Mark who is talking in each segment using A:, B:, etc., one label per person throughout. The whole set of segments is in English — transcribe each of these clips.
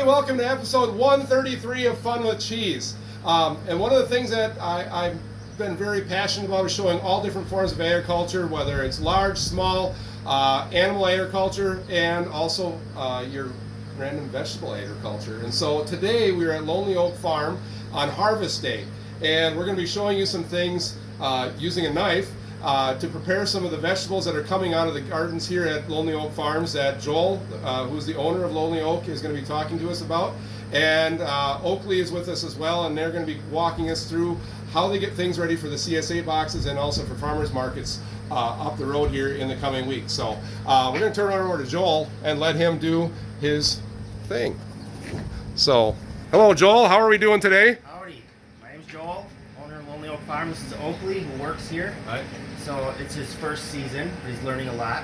A: Welcome to episode 133 of Fun with Cheese. And one of the things that I've been very passionate about is showing all different forms of agriculture, whether it's large, small, animal agriculture, and also your random vegetable agriculture. And so today we're at Lonely Oak Farm on Harvest Day, and we're going to be showing you some things using a knife to prepare some of the vegetables that are coming out of the gardens here at Lonely Oak Farms that Joel, who's the owner of Lonely Oak, is going to be talking to us about. And Oakley is with us as well, and they're going to be walking us through how they get things ready for the CSA boxes and also for farmers markets up the road here in the coming weeks. So we're going to turn it over to Joel and let him do his thing. So, hello Joel, how are we doing today?
B: Howdy, my name's Joel, owner of Lonely Oak Farm. This is Oakley, who works here.
C: Hi.
B: So it's his first season, but he's learning a lot.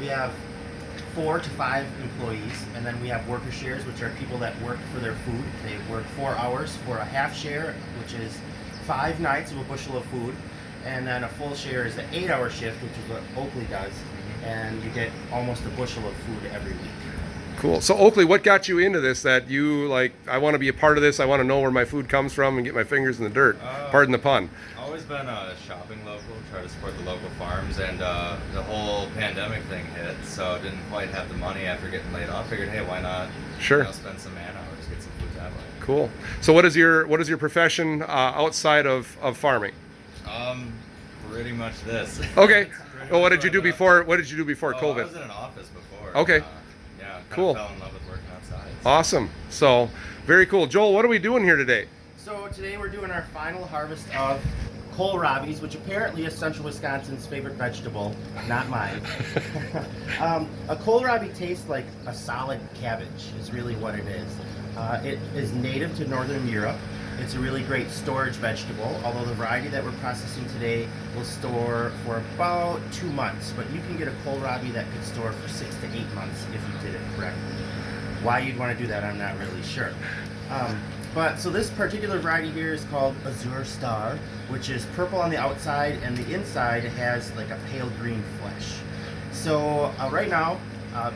B: We have 4 to 5 employees, and then we have worker shares, which are people that work for their food. They work 4 hours for a half share, which is 5 nights of a bushel of food, and then a full share is an 8-hour shift, which is what Oakley does, and you get almost a bushel of food every week.
A: Cool. So Oakley, what got you into this? That you like, I want to be a part of this. I want to know where my food comes from and get my fingers in the dirt. Pardon the pun.
C: Always been shopping local, try to support the local farms, and the whole pandemic thing hit, so didn't quite have the money after getting laid off. Figured, hey, why not?
A: Sure.
C: Spend some man hours, get some food that way.
A: Cool. So what is your profession outside of farming?
C: Pretty much this.
A: Okay. Well, what did you do before? What did you do before
C: I
A: COVID?
C: was in an office before.
A: Okay.
C: Yeah.
A: Cool.
C: Fell in love with working outside.
A: Awesome. So very cool. Joel, what are we doing here today?
B: So today we're doing our final harvest of Kohlrabis, which apparently is Central Wisconsin's favorite vegetable, not mine. A Kohlrabi tastes like a solid cabbage, is really what it is. It is native to Northern Europe. It's a really great storage vegetable, although the variety that we're processing today will store for about 2 months, but you can get a Kohlrabi that could store for 6 to 8 months if you did it correctly. Why you'd want to do that, I'm not really sure. So this particular variety here is called Azure Star, which is purple on the outside, and the inside has like a pale green flesh. So right now,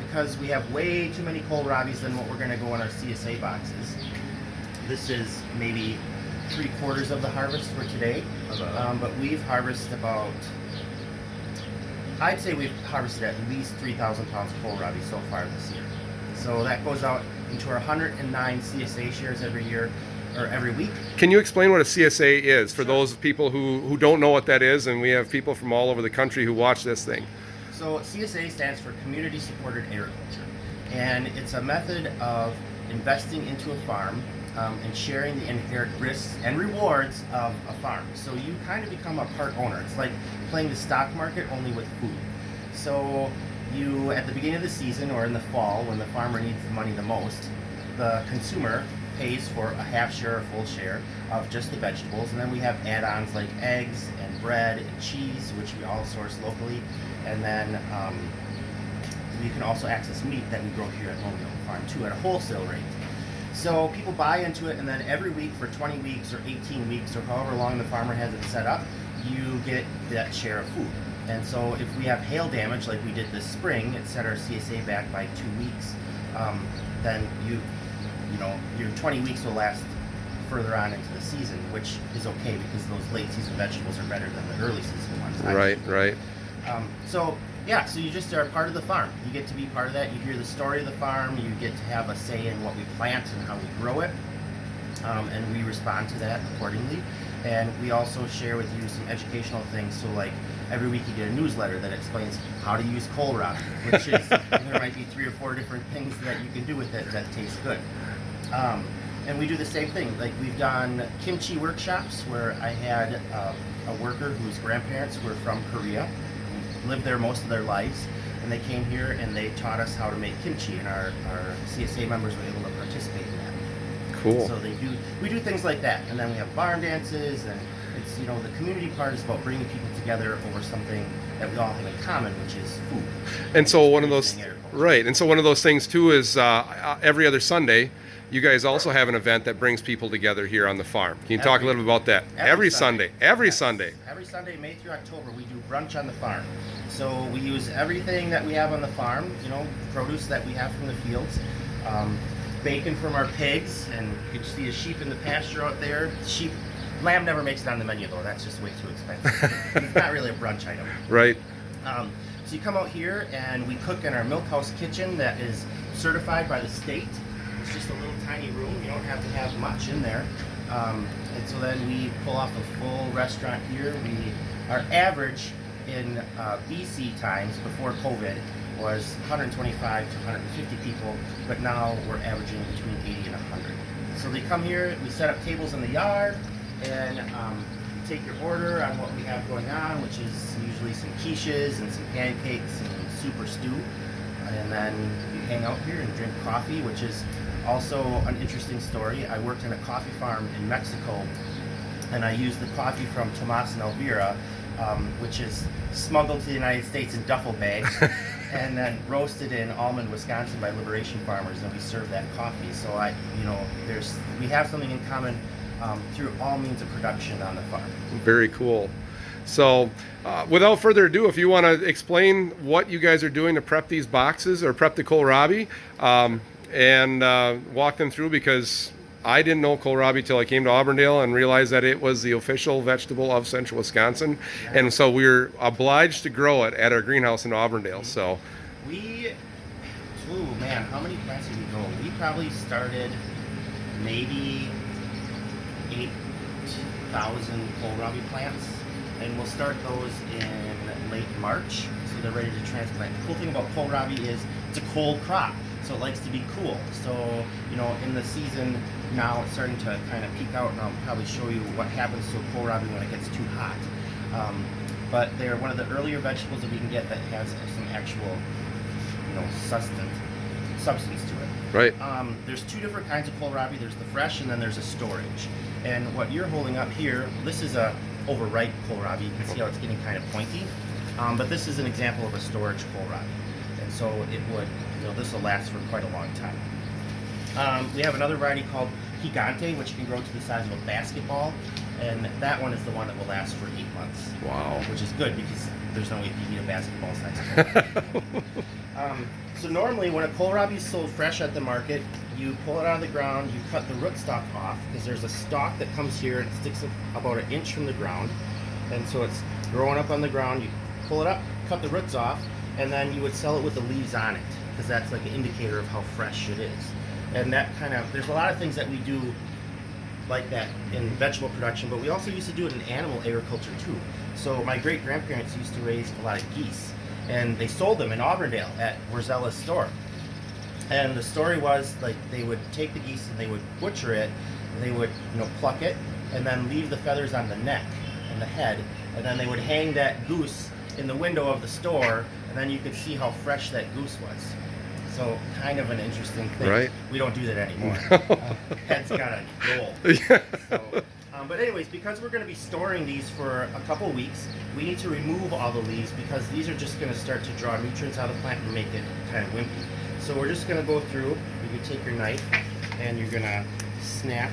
B: because we have way too many Kohlrabis than what we're going to go in our CSA boxes, this is maybe 3/4 of the harvest for today. But we've harvested I'd say we've harvested at least 3,000 pounds of kohlrabi so far this year. So that goes out into our 109 CSA shares every year, or every week.
A: Can you explain what a CSA is for
B: Sure.
A: those people who don't know what that is, and we have people from all over the country who watch this thing?
B: So CSA stands for Community Supported Agriculture, and it's a method of investing into a farm and sharing the inherent risks and rewards of a farm. So you kind of become a part owner. It's like playing the stock market only with food. So you, at the beginning of the season or in the fall, when the farmer needs the money the most, the consumer pays for a half share or full share of just the vegetables, and then we have add-ons like eggs and bread and cheese, which we all source locally, and then you can also access meat that we grow here at Lonely Oak Farm too at a wholesale rate. So people buy into it, and then every week for 20 weeks or 18 weeks or however long the farmer has it set up, you get that share of food. And so if we have hail damage like we did this spring, it set our CSA back by 2 weeks, then your 20 weeks will last further on into the season, which is okay because those late season vegetables are better than the early season ones.
A: Right.
B: So you just are part of the farm. You get to be part of that. You hear the story of the farm. You get to have a say in what we plant and how we grow it, and we respond to that accordingly. And we also share with you some educational things. So like every week you get a newsletter that explains how to use kohlrabi, which is there might be 3 or 4 different things that you can do with it that taste good. And we do the same thing. Like we've done kimchi workshops where I had a worker whose grandparents were from Korea, lived there most of their lives, and they came here and they taught us how to make kimchi, and our CSA members were able to participate in that.
A: Cool.
B: So we do things like that, and then we have barn dances, and it's the community part is about bringing people together over something that we all have in common, which is food.
A: And so one of those,
B: agriculture.
A: right, and so one of those things too is every other Sunday, you guys also have an event that brings people together here on the farm. Can you talk a little bit about that? Every Sunday.
B: Yes.
A: Sunday.
B: Every Sunday, May through October, we do brunch on the farm. So we use everything that we have on the farm, produce that we have from the fields, bacon from our pigs, and you can see a sheep in the pasture out there. Lamb never makes it on the menu though. That's just way too expensive. It's not really a brunch item.
A: Right.
B: So you come out here and we cook in our milk house kitchen that is certified by the state. It's just a little tiny room. You don't have to have much in there. And so then we pull off a full restaurant here. Our average in BC times before COVID was 125 to 150 people, but now we're averaging between 80 and 100. So they come here, we set up tables in the yard, and take your order on what we have going on, which is usually some quiches and some pancakes and super stew. And then you hang out here and drink coffee, which is also an interesting story. I worked in a coffee farm in Mexico, and I used the coffee from Tomas and Elvira, which is smuggled to the United States in duffel bags and then roasted in Almond, Wisconsin by Liberation farmers, and we serve that coffee. So we have something in common through all means of production on the farm.
A: Very cool. So without further ado, if you want to explain what you guys are doing to prep these boxes or prep the kohlrabi, and walk them through, because I didn't know kohlrabi till I came to Auburndale and realized that it was the official vegetable of Central Wisconsin. Yeah. And so we're obliged to grow it at our greenhouse in Auburndale. So
B: how many plants did we grow? We probably started maybe 8,000 kohlrabi plants, and we'll start those in late March, so they're ready to transplant. The cool thing about kohlrabi is it's a cold crop, so it likes to be cool. So, in the season now it's starting to kind of peak out, and I'll probably show you what happens to a kohlrabi when it gets too hot. But they're one of the earlier vegetables that we can get that has some actual, substance to it.
A: Right.
B: There's two different kinds of kohlrabi. There's the fresh, and then there's a storage. And what you're holding up here, this is a overripe kohlrabi. You can see how it's getting kind of pointy. But this is an example of a storage kohlrabi. And so it would, this will last for quite a long time. We have another variety called Gigante, which can grow to the size of a basketball. And that one is the one that will last for 8 months.
A: Wow. Which
B: is good, because there's no way you can eat a basketball size. So normally when a kohlrabi is sold fresh at the market, you pull it out of the ground, you cut the rootstock off, because there's a stalk that comes here and it sticks about 1 inch from the ground. And so it's growing up on the ground. You pull it up, cut the roots off, and then you would sell it with the leaves on it, because that's like an indicator of how fresh it is. And that there's a lot of things that we do like that in vegetable production, but we also used to do it in animal agriculture too. So my great-grandparents used to raise a lot of geese, and they sold them in Auburndale at Warzella's store. And the story was, like, they would take the geese and they would butcher it, and they would pluck it, and then leave the feathers on the neck and the head, and then they would hang that goose in the window of the store, and then you could see how fresh that goose was. So kind of an interesting thing.
A: Right.
B: We don't do that anymore. Head's got a goal.
A: Yeah.
B: So, but anyways, because we're going to be storing these for a couple weeks, we need to remove all the leaves, because these are just going to start to draw nutrients out of the plant and make it kind of wimpy. So we're just going to go through. You can take your knife and you're going to snap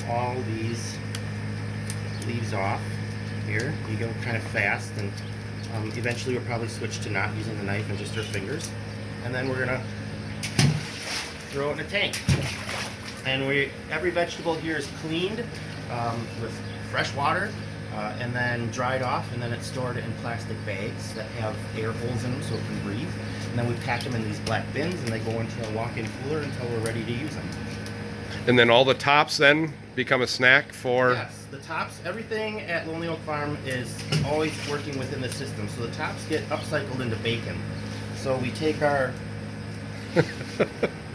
B: all these leaves off. Here, you go kind of fast, and eventually we'll probably switch to not using the knife and just our fingers. And then we're gonna throw it in a tank. And every vegetable here is cleaned with fresh water and then dried off, and then it's stored in plastic bags that have air holes in them so it can breathe. And then we pack them in these black bins, and they go into a walk-in cooler until we're ready to use them.
A: And then all the tops then become a snack for...
B: Yes, the tops, everything at Lonely Oak Farm is always working within the system. So the tops get upcycled into bacon. So we take our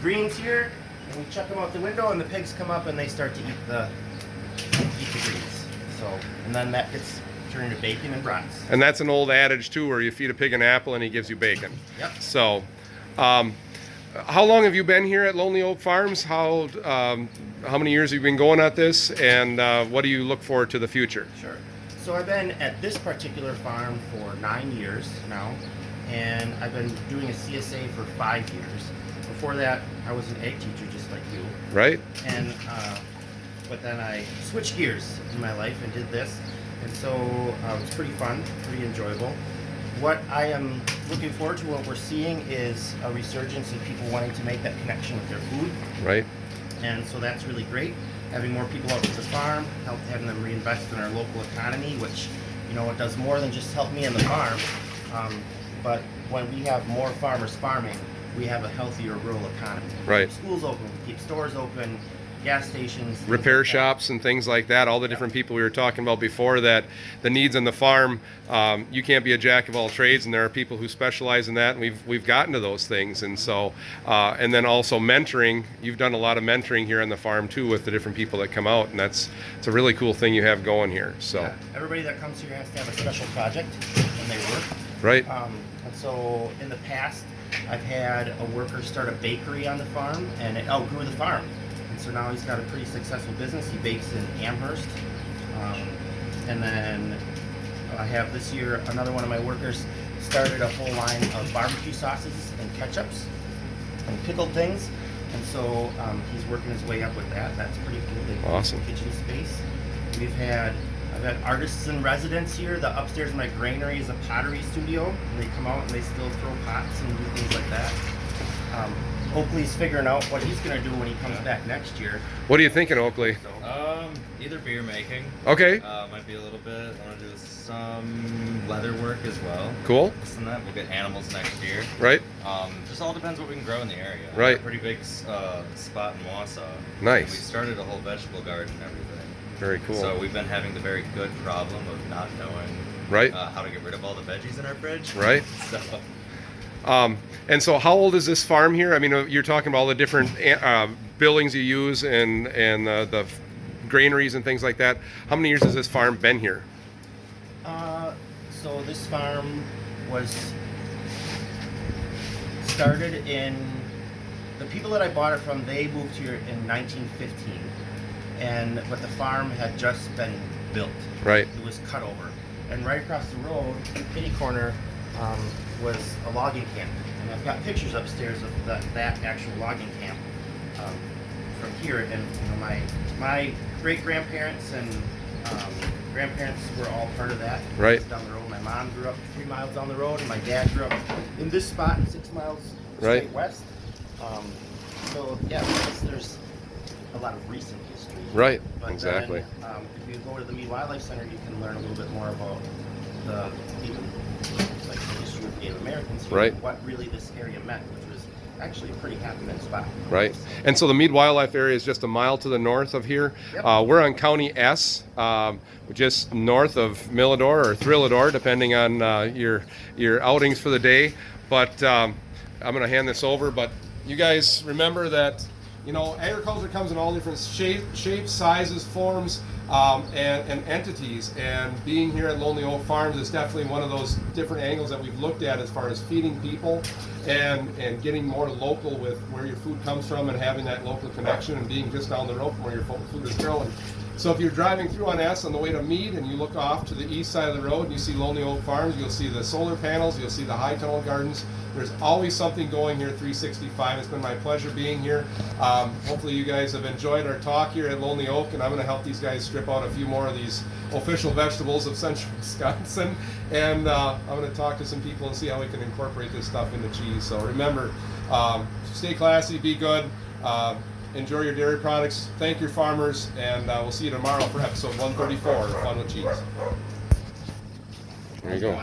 B: greens here, and we chuck them out the window, and the pigs come up and they start to eat the greens. So, and then that gets turned into bacon and brats.
A: And that's an old adage too, where you feed a pig an apple and he gives you bacon.
B: Yep.
A: So, how long have you been here at Lonely Oak Farms? How many years have you been going at this, and what do you look forward to the future?
B: Sure. So I've been at this particular farm for 9 years now, and I've been doing a CSA for 5 years. Before that, I was an egg teacher just like you.
A: Right.
B: And but then I switched gears in my life and did this, and so it was pretty fun, pretty enjoyable. what I am looking forward to, what we're seeing is a resurgence of people wanting to make that connection with their food.
A: Right.
B: And so that's really great. Having more people out to the farm, having them reinvest in our local economy, which, you know, it does more than just help me and the farm. But when we have more farmers farming, we have a healthier rural economy.
A: Right.
B: Keep schools open, keep stores open, gas stations, things
A: Repair
B: like that.
A: shops and things like that, all the different people we were talking about before, that the needs on the farm, you can't be a jack of all trades, and there are people who specialize in that, and we've gotten to those things. And so and then also mentoring. You've done a lot of mentoring here on the farm too with the different people that come out, and it's a really cool thing you have going here. So
B: Yeah. Everybody that comes here has to have a special project when they work.
A: right.
B: And so in the past, I've had a worker start a bakery on the farm, and it outgrew the farm. And so now he's got a pretty successful business. He bakes in Amherst. And then I have this year, another one of my workers started a whole line of barbecue sauces and ketchups and pickled things. And so he's working his way up with that. That's pretty cool. They have
A: Awesome.
B: kitchen space. I've had artists in residence here. The upstairs in my granary is a pottery studio. And they come out and they still throw pots and do things like that. Oakley's figuring out what he's going to do when he comes back next year.
A: What are you thinking, Oakley?
B: So,
C: Either beer making.
A: Okay.
C: Might be a little bit. I want to do some leather work as well.
A: Cool.
C: This and that. We'll get animals next year.
A: Right.
C: Just all depends what we can grow in the area.
A: Right.
C: We've got a pretty big spot in Wausau.
A: Nice.
C: We started a whole vegetable garden and everything.
A: Very cool.
C: So we've been having the very good problem of not knowing
A: Right.
C: how to get rid of all the veggies in our fridge.
A: Right.
C: So
A: And so how old is this farm here? I mean, you're talking about all the different buildings you use and the granaries and things like that. How many years has this farm been here?
B: So this farm was started in, the people that I bought it from, they moved here in 1915. But the farm had just been built.
A: Right.
B: It was cut over. And right across the road, kitty corner, was a logging camp. And I've got pictures upstairs of that actual logging camp from here. And you know, my great-grandparents and grandparents were all part of that.
A: Right.
B: It's down the road. My mom grew up 3 miles down the road, and my dad grew up in this spot 6 miles
A: Right.
B: straight west. So yeah, there's a lot of recent history.
A: Right.
B: But
A: Exactly.
B: then, if you go to the Mead Wildlife Center, you can learn a little bit more about the history of Native Americans here,
A: Right.
B: and what really this area meant, which was actually a pretty happening spot.
A: Right. And so the Mead Wildlife Area is just a mile to the north of here.
B: Yep.
A: We're on County S, just north of Millador or Thrillador, depending on your outings for the day. But I'm going to hand this over. But you guys remember that, you know, agriculture comes in all different shapes, sizes, forms, and entities. And being here at Lonely Oak Farms is definitely one of those different angles that we've looked at as far as feeding people and getting more local with where your food comes from and having that local connection and being just down the road from where your food is growing. So if you're driving through on S on the way to Mead and you look off to the east side of the road and you see Lonely Oak Farms, you'll see the solar panels, you'll see the high tunnel gardens. There's always something going here 365. It's been my pleasure being here. Hopefully you guys have enjoyed our talk here at Lonely Oak, and I'm going to help these guys strip out a few more of these official vegetables of central Wisconsin. And I'm going to talk to some people and see how we can incorporate this stuff into cheese. So remember, stay classy, be good. Enjoy your dairy products. Thank your farmers, and we'll see you tomorrow for episode 134 of Fun with Cheese. There you go.